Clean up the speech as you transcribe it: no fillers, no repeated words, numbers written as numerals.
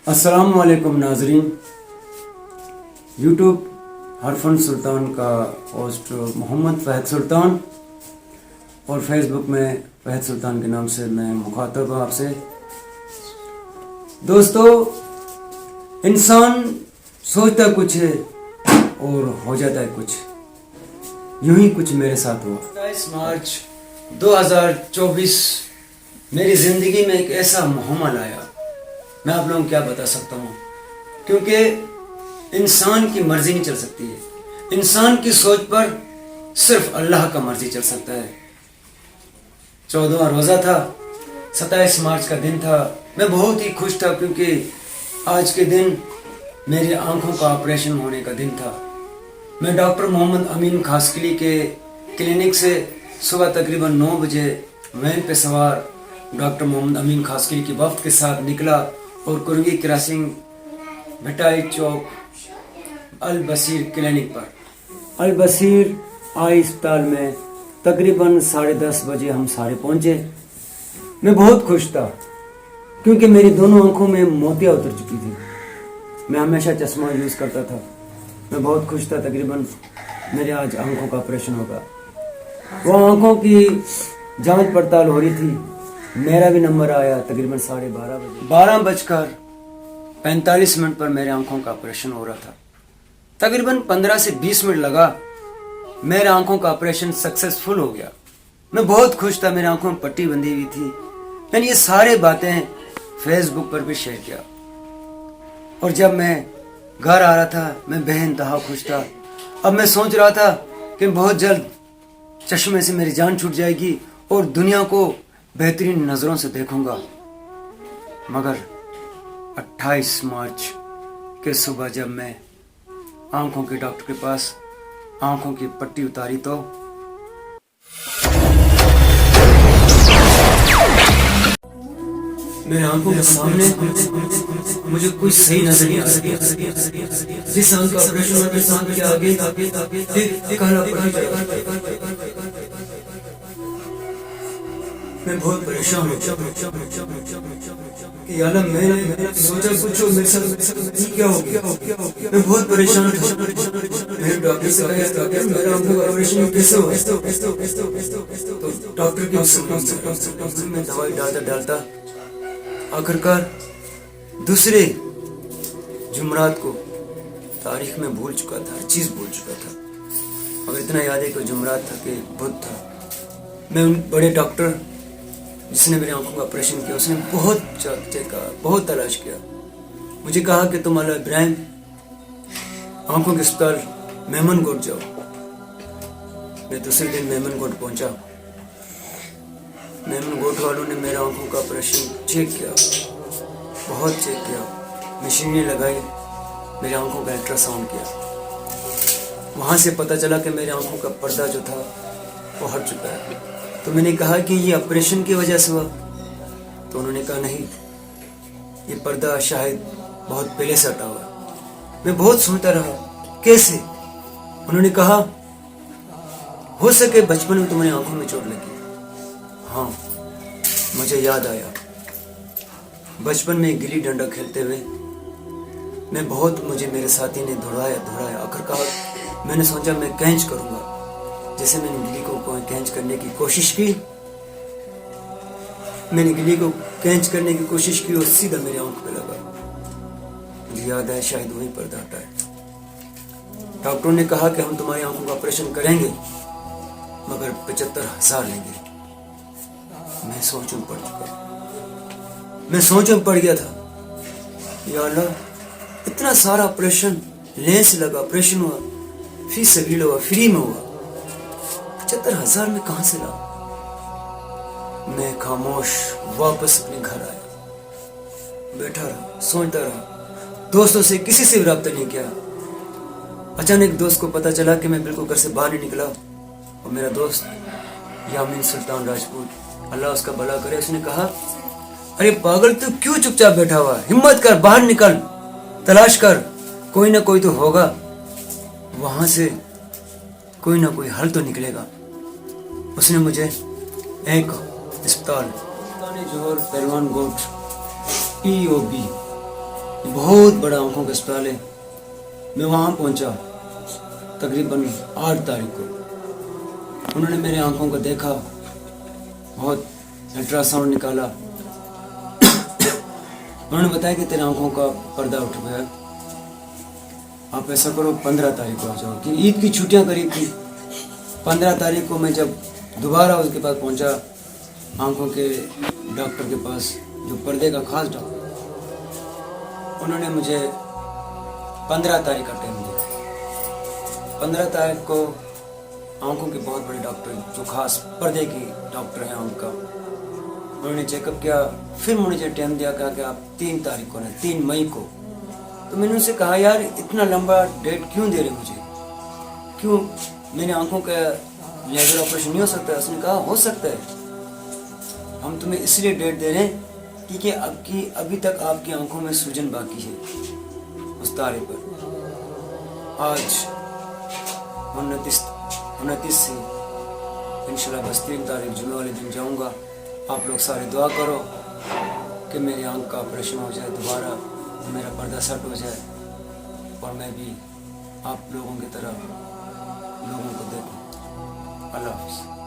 अस्सलामुअलैकुम नाजरीन। यूट्यूब हरफन सुल्तान का होस्ट मोहम्मद फ़हद सुल्तान और फेसबुक में फ़हद सुल्तान के नाम से मैं मुखातब हूँ आपसे। दोस्तों, इंसान सोचता कुछ है और हो जाता है कुछ। यूं ही कुछ मेरे साथ हुआ। 27 मार्च 2024 मेरी ज़िंदगी में एक ऐसा मुहम्मल आया, मैं आप लोगों को क्या बता सकता हूँ, क्योंकि इंसान की मर्जी नहीं चल सकती है। इंसान की सोच पर सिर्फ अल्लाह का मर्जी चल सकता है। 14वां रोज़ा था, 27 मार्च का दिन था। मैं बहुत ही खुश था क्योंकि आज के दिन मेरी आंखों का ऑपरेशन होने का दिन था। मैं डॉक्टर मोहम्मद अमीन खासकली के क्लिनिक से सुबह तकरीबन 9 बजे वैन पे सवार डॉक्टर मोहम्मद अमीन खासकली की वफ्द के साथ निकला और कुरंगी क्रॉसिंग भटाई चौक अल बसीर क्लिनिक पर अल बसीर आई अस्पताल में तकरीबन 10:30 बजे हम सारे पहुंचे। मैं बहुत खुश था क्योंकि मेरी दोनों आंखों में मोतियाँ उतर चुकी थी। मैं हमेशा चश्मा यूज़ करता था। मैं बहुत खुश था। तकरीबन मेरे आज आंखों का ऑपरेशन होगा। वो आंखों की जांच पड़ताल हो रही थी। मेरा भी नंबर आया तकरीबन 12:30 बजे। 12:45 पर मेरे आंखों का ऑपरेशन हो रहा था। तकरीबन 15 से 20 मिनट लगा, मेरे आंखों का ऑपरेशन सक्सेसफुल हो गया। मैं बहुत खुश था। मेरी आंखों में पट्टी बंधी हुई थी। मैंने ये सारे बातें फेसबुक पर भी शेयर किया और जब मैं घर आ रहा था मैं बेइंतहा खुश था। अब मैं सोच रहा था कि बहुत जल्द चश्मे से मेरी जान छूट जाएगी और दुनिया को बेहतरीन नज़रों से देखूंगा। मगर 28 मार्च के सुबह जब मैं आंखों के डॉक्टर के पास आंखों की पट्टी उतारी तो मेरे आंखों के सामने मुझे कुछ सही नजर नहीं आ रहा। जिस आंख का ऑपरेशन हुआ इस आंख के आगे एक काला पट्टी। मैं बहुत परेशान हूँ कि यार मैंने सोचा कुछ मेरे साथ क्या हो गया। मैं बहुत परेशान हूँ। मैंने डॉक्टर से कहा डॉक्टर मेरा आंखों का ऑपरेशन कैसे हुआ। तो डॉक्टर की मैं दवाई डालता आखिरकार दूसरे जुमरात को तारीख में भूल चुका था, हर चीज़ भूल चुका था। मगर इतना याद है कि जुमरात था कि बुध था। मैं उन बड़े डॉक्टर जिसने मेरी आंखों का ऑपरेशन किया उसने बहुत चेका, बहुत तलाश किया। मुझे कहा कि तुम अला इब्राहिम आंखों के अस्पताल मेमनगोट जाओ। मैं दूसरे दिन मेमनगोट पहुंचा। मेमनगोट वालों ने मेरे आंखों का ऑपरेशन चेक किया, बहुत चेक किया। मशीनें लगाई, मेरी आंखों का अल्ट्रासाउंड किया। वहाँ से पता चला कि मेरी आंखों का पर्दा जो था वो हट चुका है। तो मैंने कहा कि ये ऑपरेशन की वजह से हुआ। तो उन्होंने कहा नहीं, ये पर्दा शायद बहुत पहले से हटा हुआ है। मैं बहुत सोचता रहा कैसे। उन्होंने कहा हो सके बचपन में तुम्हारी आंखों में चोट लगी। हाँ, मुझे याद आया बचपन में गिल्ली डंडा खेलते हुए मुझे मेरे साथी ने दौड़ाया। आखिरकार मैंने सोचा मैं कैच करूंगा। जैसे मैंने गिल्ली को कैच करने की कोशिश की, मैंने गिल्ली को कैच करने की कोशिश की और सीधा मेरी आंख पे लगा। मुझे याद है शायद वही पर्दा हटा है। डॉक्टरों ने कहा कि हम तुम्हारी आंखों का ऑपरेशन करेंगे मगर 75,000 लेंगे। मैं सोच में पड़ गया था। या अल्लाह, इतना सारा ऑपरेशन, लेंस लगा, ऑपरेशन हुआ, फीस सभी हुआ, फ्री में हुआ, 75,000 में कहां से ला। मैं खामोश वापस अपने घर आया, बैठा रहा, सोचता रहा। दोस्तों से किसी से भी रब्ता नहीं किया। अचानक दोस्त को पता चला कि मैं बिल्कुल घर से बाहर नहीं निकला और मेरा दोस्त यामीन सुल्तान राजपूत, अल्लाह उसका भला करे, उसने कहा अरे पागल तू क्यों चुपचाप बैठा हुआ, हिम्मत कर, बाहर निकल, तलाश कर, कोई ना कोई तो होगा, वहां से कोई ना कोई हल तो निकलेगा। उसने मुझे एक अस्पताल जोहर पहलवान गोट POB बहुत बड़ा आंखों का अस्पताल है। मैं वहाँ पहुँचा तकरीबन 8 तारीख को। उन्होंने मेरे आंखों को देखा, बहुत अल्ट्रासाउंड निकाला। उन्होंने बताया कि तेरे आंखों का पर्दा उठ गया, आप ऐसा करो 15 तारीख को आ जाओ, कि ईद की छुट्टियां करीब थी। 15 तारीख को मैं जब दोबारा उसके पास पहुंचा, आंखों के डॉक्टर के पास, जो पर्दे का खास डॉक्टर, उन्होंने मुझे 15 तारीख का टाइम दिया। 15 तारीख को आंखों के बहुत बड़े डॉक्टर, जो खास पर्दे के डॉक्टर हैं आंख का, उन्होंने चेकअप किया। फिर मुझे टाइम दिया, कहा कि आप 3 तारीख को ना 3 मई को। तो मैंने उनसे कहा, यार इतना लंबा डेट क्यों दे रहे मुझे, क्यों मेरी आंखों का लेजर ऑपरेशन नहीं हो सकता? उसने कहा हो सकता है, हम तुम्हें इसलिए डेट दे रहे हैं क्योंकि अभी तक आपकी आंखों में सूजन बाकी है उस तारीख पर। आज 29 से इंशाल्लाह बस 3 तारीख जुमे वाले दिन जाऊंगा। आप लोग सारे दुआ करो कि मेरी आंख का ऑपरेशन हो जाए, दोबारा मेरा पर्दा सेट हो जाए और मैं भी आप लोगों की तरह लोगों को देखूं। अल्लाह हाफ़िज़।